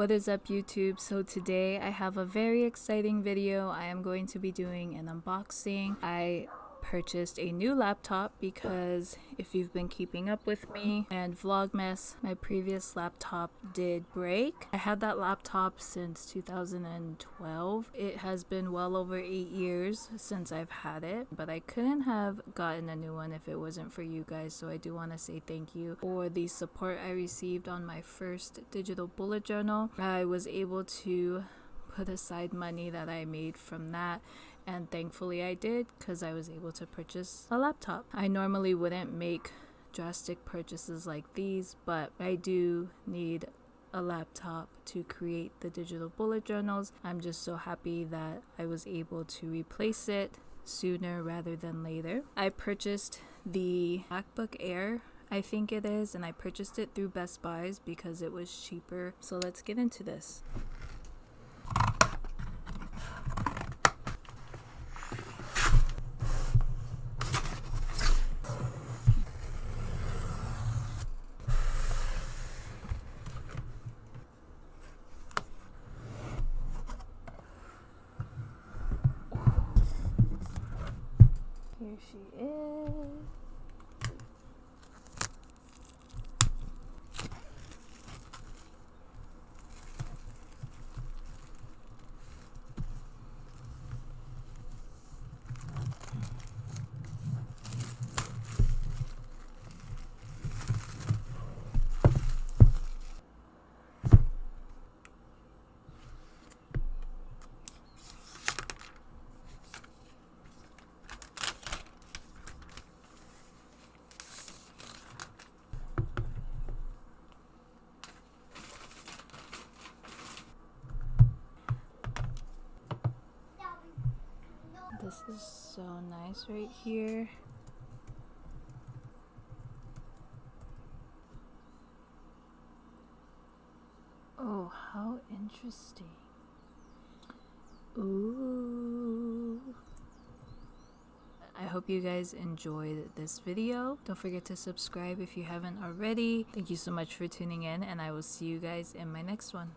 What is up, YouTube? So today I have a very exciting video. I am going to be doing an unboxing. I purchased a new laptop because if you've been keeping up with me and Vlogmas, my previous laptop did break. I had that laptop since 2012. It has been well over 8 years since I've had it, but I couldn't have gotten a new one if it wasn't for you guys. So I do want to say thank you for the support I received on my first digital bullet journal. I was able to put aside money that I made from that, and thankfully I did, because I was able to purchase a laptop. I normally wouldn't make drastic purchases like these, but I do need a laptop to create the digital bullet journals. I'm just so happy that I was able to replace it sooner rather than later. I purchased the MacBook Air, I think it is, and I purchased it through Best Buys because it was cheaper. So let's get into this. Here she is. This is so nice right here. Oh, how interesting. Ooh. I hope you guys enjoyed this video. Don't forget to subscribe if you haven't already. Thank you so much for tuning in, and I will see you guys in my next one.